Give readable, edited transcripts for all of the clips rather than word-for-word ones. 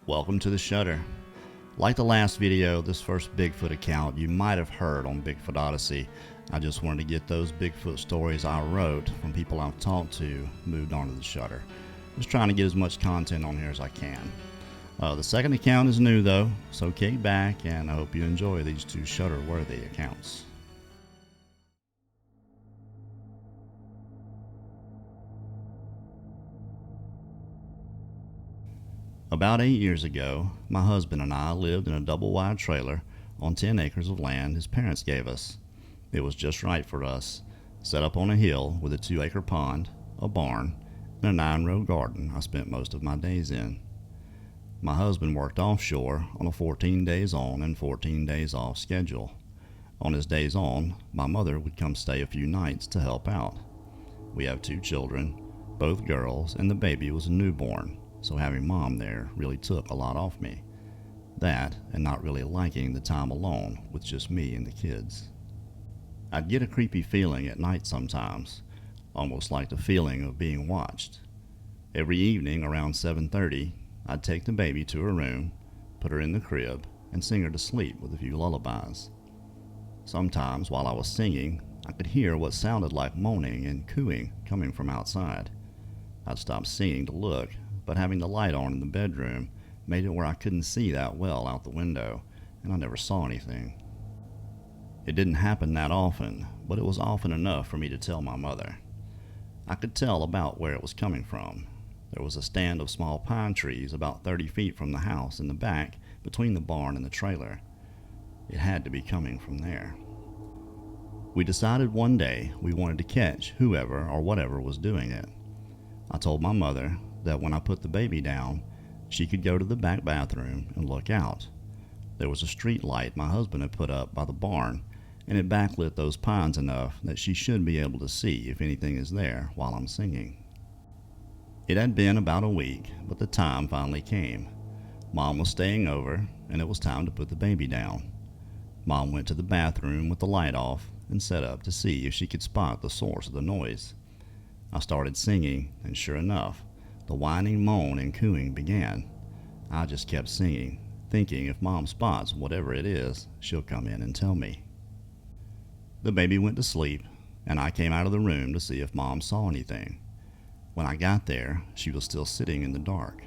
Welcome to the Shutter. Like the last video, this first Bigfoot account you might have heard on Bigfoot Odyssey. I just wanted to get those Bigfoot stories I wrote from people I've talked to moved onto the Shutter. Just trying to get as much content on here as I can. The second account is new though, so kick back and I hope you enjoy these two Shutter-worthy accounts. About 8 years ago, my husband and I lived in a double-wide trailer on 10 acres of land his parents gave us. It was just right for us, set up on a hill with a 2-acre pond, a barn, and a 9-row garden I spent most of my days in. My husband worked offshore on a 14 days on and 14 days off schedule. On his days on, my mother would come stay a few nights to help out. We have 2 children, both girls, and the baby was a newborn. So having mom there really took a lot off me. That, and not really liking the time alone with just me and the kids. I'd get a creepy feeling at night sometimes, almost like the feeling of being watched. Every evening around 7:30, I'd take the baby to her room, put her in the crib, and sing her to sleep with a few lullabies. Sometimes while I was singing, I could hear what sounded like moaning and cooing coming from outside. I'd stop singing to look, but having the light on in the bedroom made it where I couldn't see that well out the window, and I never saw anything. It didn't happen that often, but it was often enough for me to tell my mother. I could tell about where it was coming from. There was a stand of small pine trees about 30 feet from the house in the back between the barn and the trailer. It had to be coming from there. We decided one day we wanted to catch whoever or whatever was doing it. I told my mother that when I put the baby down, she could go to the back bathroom and look out. There was a street light my husband had put up by the barn, and it backlit those pines enough that she should be able to see if anything is there while I'm singing. It had been about a week, but the time finally came. Mom was staying over, and it was time to put the baby down. Mom went to the bathroom with the light off and set up to see if she could spot the source of the noise. I started singing, and sure enough, the whining moan and cooing began. I just kept singing, thinking if Mom spots whatever it is, she'll come in and tell me. The baby went to sleep, and I came out of the room to see if Mom saw anything. When I got there, she was still sitting in the dark.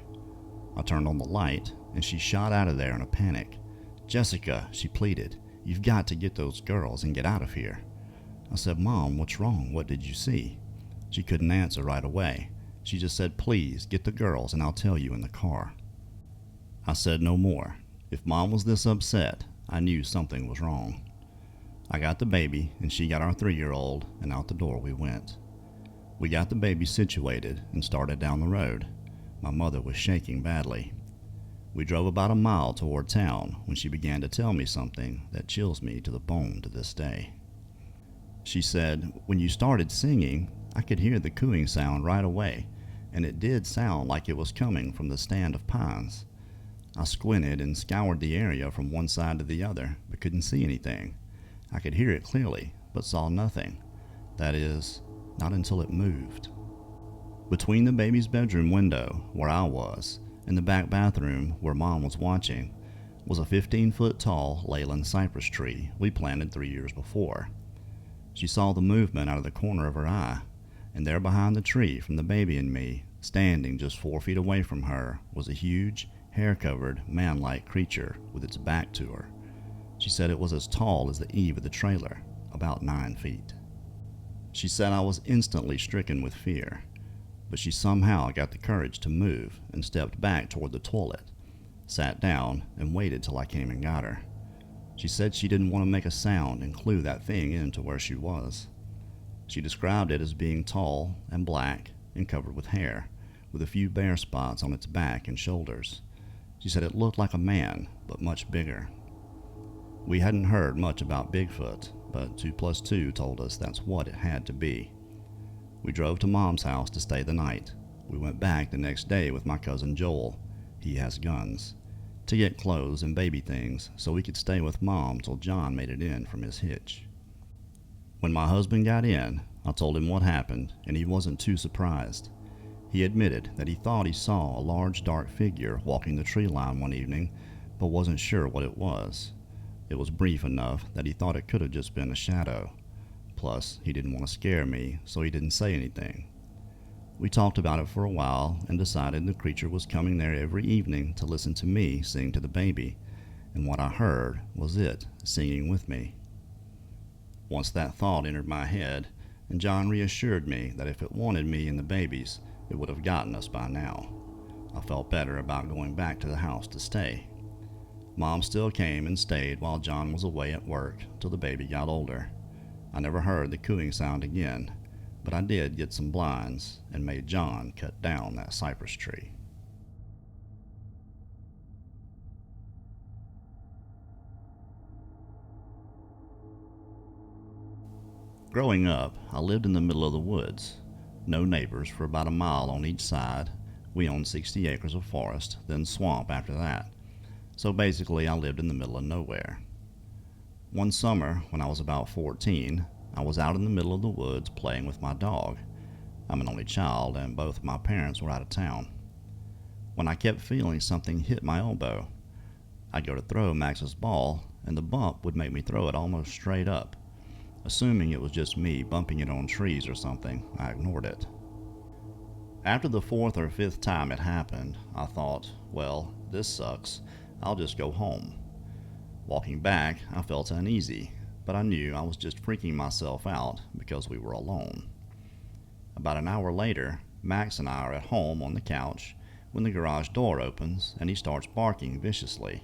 I turned on the light, and she shot out of there in a panic. "Jessica," she pleaded, "you've got to get those girls and get out of here." I said, "Mom, what's wrong? What did you see?" She couldn't answer right away. She just said, "Please, get the girls and I'll tell you in the car." I said no more. If Mom was this upset, I knew something was wrong. I got the baby and she got our 3-year-old, and out the door we went. We got the baby situated and started down the road. My mother was shaking badly. We drove about a mile toward town when she began to tell me something that chills me to the bone to this day. She said, "When you started singing, I could hear the cooing sound right away, and it did sound like it was coming from the stand of pines. I squinted and scoured the area from one side to the other, but couldn't see anything. I could hear it clearly, but saw nothing. That is, not until it moved." Between the baby's bedroom window, where I was, and the back bathroom, where Mom was watching, was a 15-foot-tall Leyland cypress tree we planted 3 years before. She saw the movement out of the corner of her eye, and there behind the tree from the baby and me, standing just 4 feet away from her, was a huge, hair-covered, man-like creature with its back to her. She said it was as tall as the eave of the trailer, about 9 feet. She said I was instantly stricken with fear, but she somehow got the courage to move and stepped back toward the toilet, sat down, and waited till I came and got her. She said she didn't want to make a sound and clue that thing into where she was. She described it as being tall and black and covered with hair, with a few bare spots on its back and shoulders. She said it looked like a man, but much bigger. We hadn't heard much about Bigfoot, but 2 plus 2 told us that's what it had to be. We drove to Mom's house to stay the night. We went back the next day with my cousin Joel, he has guns, to get clothes and baby things so we could stay with Mom till John made it in from his hitch. When my husband got in, I told him what happened, and he wasn't too surprised. He admitted that he thought he saw a large dark figure walking the tree line one evening, but wasn't sure what it was. It was brief enough that he thought it could have just been a shadow. Plus, he didn't want to scare me, so he didn't say anything. We talked about it for a while and decided the creature was coming there every evening to listen to me sing to the baby, and what I heard was it singing with me. Once that thought entered my head, and John reassured me that if it wanted me and the babies, it would have gotten us by now. I felt better about going back to the house to stay. Mom still came and stayed while John was away at work till the baby got older. I never heard the cooing sound again, but I did get some blinds and made John cut down that cypress tree. Growing up, I lived in the middle of the woods. No neighbors for about a mile on each side. We owned 60 acres of forest, then swamp after that. So basically, I lived in the middle of nowhere. One summer, when I was about 14, I was out in the middle of the woods playing with my dog. I'm an only child, and both of my parents were out of town. When I kept feeling something hit my elbow, I'd go to throw Max's ball, and the bump would make me throw it almost straight up. Assuming it was just me bumping it on trees or something, I ignored it. After the fourth or fifth time it happened, I thought, well, this sucks. I'll just go home. Walking back, I felt uneasy, but I knew I was just freaking myself out because we were alone. About an hour later, Max and I are at home on the couch when the garage door opens and he starts barking viciously.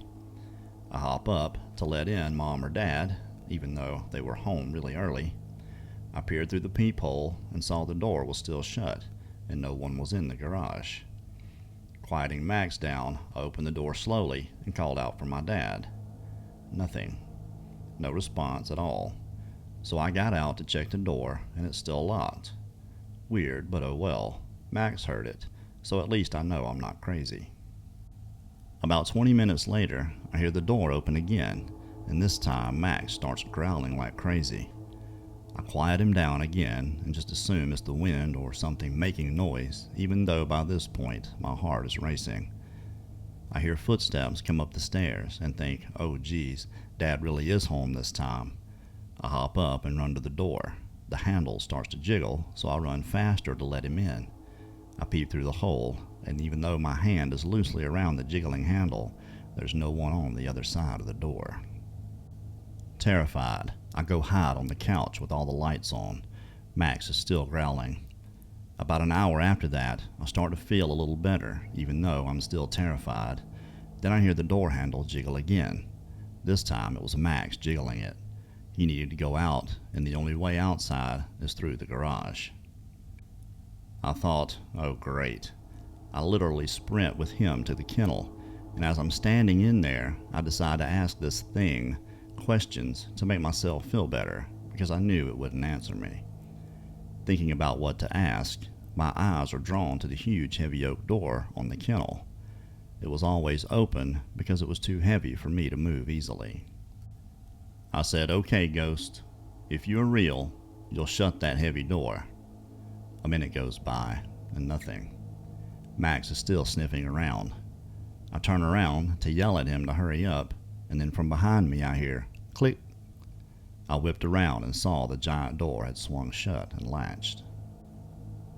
I hop up to let in Mom or Dad, even though they were home really early. I peered through the peephole and saw the door was still shut and no one was in the garage. Quieting Max down, I opened the door slowly and called out for my dad. Nothing. No response at all. So I got out to check the door and it's still locked. Weird, but oh well. Max heard it, so at least I know I'm not crazy. About 20 minutes later, I hear the door open again, and this time Max starts growling like crazy. I quiet him down again and just assume it's the wind or something making noise, even though by this point my heart is racing. I hear footsteps come up the stairs and think, oh geez, Dad really is home this time. I hop up and run to the door. The handle starts to jiggle, so I run faster to let him in. I peep through the hole, and even though my hand is loosely around the jiggling handle, there's no one on the other side of the door. Terrified, I go hide on the couch with all the lights on. Max is still growling. About an hour after that, I start to feel a little better, even though I'm still terrified. Then I hear the door handle jiggle again. This time it was Max jiggling it. He needed to go out, and the only way outside is through the garage. I thought, oh great. I literally sprint with him to the kennel, and as I'm standing in there, I decide to ask this thing questions to make myself feel better, because I knew it wouldn't answer me. Thinking about what to ask, my eyes are drawn to the huge heavy oak door on the kennel. It was always open because it was too heavy for me to move easily. I said, okay, ghost, if you're real, you'll shut that heavy door. A minute goes by, and nothing. Max is still sniffing around. I turn around to yell at him to hurry up, and then from behind me I hear, click. I whipped around and saw the giant door had swung shut and latched.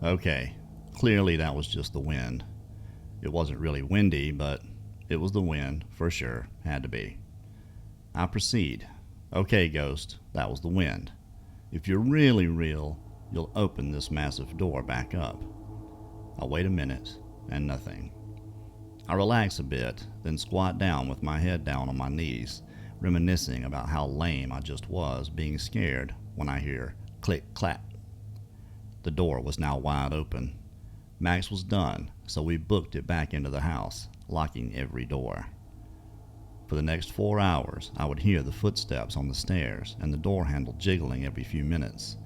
Okay, clearly that was just the wind. It wasn't really windy, but it was the wind, for sure, had to be. I proceed. Okay, ghost, that was the wind. If you're really real, you'll open this massive door back up. I wait a minute, and nothing. I relax a bit, then squat down with my head down on my knees, reminiscing about how lame I just was being scared when I hear click-clack. The door was now wide open. Max was done, so we booked it back into the house, locking every door. For the next 4 hours, I would hear the footsteps on the stairs and the door handle jiggling every few minutes,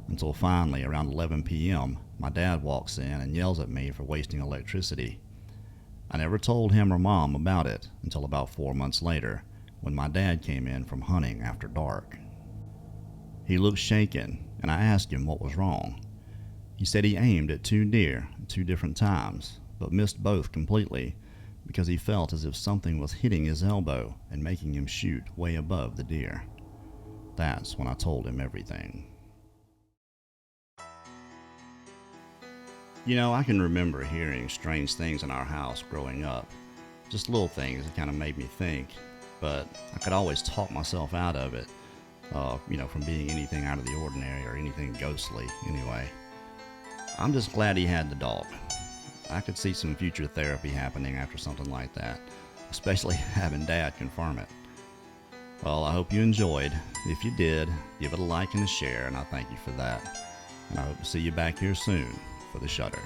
until finally, around 11 p.m., my dad walks in and yells at me for wasting electricity. I never told him or Mom about it until about 4 months later, when my dad came in from hunting after dark. He looked shaken, and I asked him what was wrong. He said he aimed at 2 deer at 2 different times, but missed both completely because he felt as if something was hitting his elbow and making him shoot way above the deer. That's when I told him everything. I can remember hearing strange things in our house growing up. Just little things that kind of made me think, but I could always talk myself out of it, from being anything out of the ordinary or anything ghostly, anyway. I'm just glad he had the dog. I could see some future therapy happening after something like that, especially having Dad confirm it. Well, I hope you enjoyed. If you did, give it a like and a share, and I thank you for that. And I hope to see you back here soon for The Shutter.